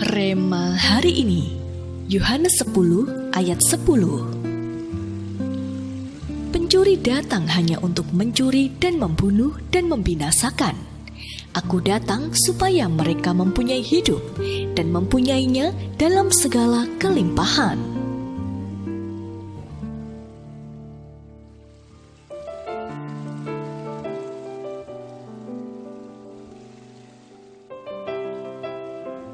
Rema hari ini, Yohanes 10 ayat 10. Pencuri datang hanya untuk mencuri dan membunuh dan membinasakan. Aku datang supaya mereka mempunyai hidup dan mempunyainya dalam segala kelimpahan.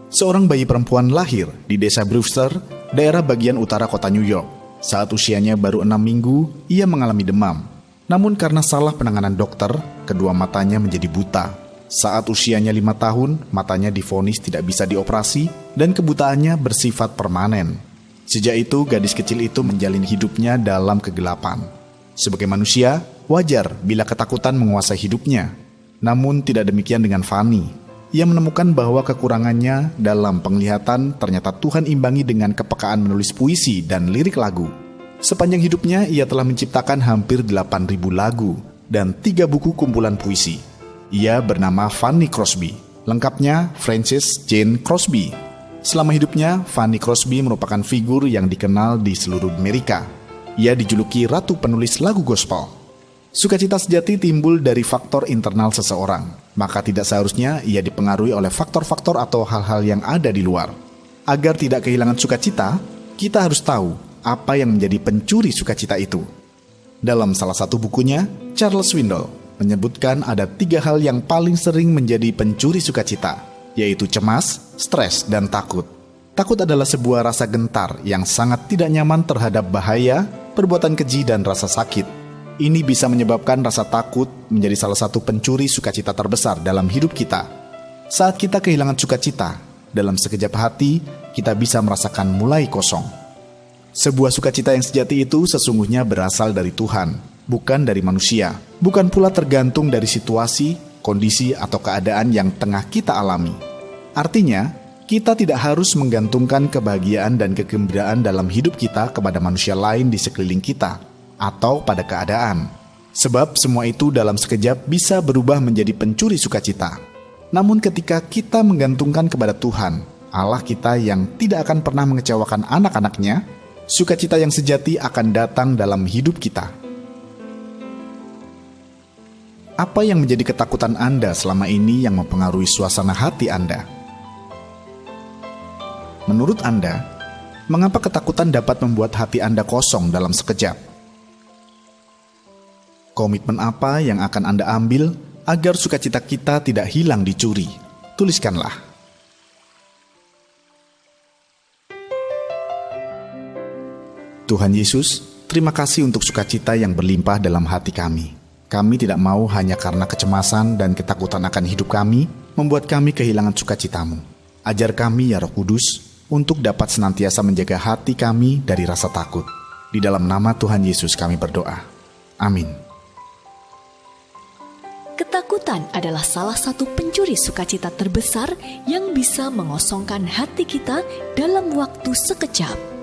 Seorang bayi perempuan lahir di desa Brewster, daerah bagian utara kota New York. Saat usianya baru 6 minggu, ia mengalami demam. Namun karena salah penanganan dokter, kedua matanya menjadi buta. Saat usianya 5 tahun, matanya divonis tidak bisa dioperasi dan kebutaannya bersifat permanen. Sejak itu, gadis kecil itu menjalin hidupnya dalam kegelapan. Sebagai manusia, wajar bila ketakutan menguasai hidupnya. Namun tidak demikian dengan Fanny. Ia menemukan bahwa kekurangannya dalam penglihatan ternyata Tuhan imbangi dengan kepekaan menulis puisi dan lirik lagu. Sepanjang hidupnya, ia telah menciptakan hampir 8.000 lagu dan 3 buku kumpulan puisi. Ia bernama Fanny Crosby, lengkapnya Frances Jane Crosby. Selama hidupnya, Fanny Crosby merupakan figur yang dikenal di seluruh Amerika. Ia dijuluki Ratu Penulis Lagu Gospel. Sukacita sejati timbul dari faktor internal seseorang, maka tidak seharusnya ia dipengaruhi oleh faktor-faktor atau hal-hal yang ada di luar. Agar tidak kehilangan sukacita, kita harus tahu apa yang menjadi pencuri sukacita itu. Dalam salah satu bukunya, Charles Swindoll menyebutkan ada 3 hal yang paling sering menjadi pencuri sukacita, yaitu cemas, stres, dan takut. Takut adalah sebuah rasa gentar yang sangat tidak nyaman terhadap bahaya, perbuatan keji, dan rasa sakit. Ini bisa menyebabkan rasa takut menjadi salah satu pencuri sukacita terbesar dalam hidup kita. Saat kita kehilangan sukacita, dalam sekejap hati, kita bisa merasakan mulai kosong. Sebuah sukacita yang sejati itu sesungguhnya berasal dari Tuhan, bukan dari manusia. Bukan pula tergantung dari situasi, kondisi, atau keadaan yang tengah kita alami. Artinya, kita tidak harus menggantungkan kebahagiaan dan kegembiraan dalam hidup kita kepada manusia lain di sekeliling kita, atau pada keadaan. Sebab semua itu dalam sekejap bisa berubah menjadi pencuri sukacita. Namun ketika kita menggantungkan kepada Tuhan, Allah kita yang tidak akan pernah mengecewakan anak-anaknya, sukacita yang sejati akan datang dalam hidup kita. Apa yang menjadi ketakutan Anda selama ini yang mempengaruhi suasana hati Anda? Menurut Anda, mengapa ketakutan dapat membuat hati Anda kosong dalam sekejap? Komitmen apa yang akan Anda ambil agar sukacita kita tidak hilang dicuri? Tuliskanlah. Tuhan Yesus, terima kasih untuk sukacita yang berlimpah dalam hati kami. Kami tidak mau hanya karena kecemasan dan ketakutan akan hidup kami, membuat kami kehilangan sukacitamu. Ajar kami ya Roh Kudus, untuk dapat senantiasa menjaga hati kami dari rasa takut. Di dalam nama Tuhan Yesus kami berdoa. Amin. Ketakutan adalah salah satu pencuri sukacita terbesar yang bisa mengosongkan hati kita dalam waktu sekejap.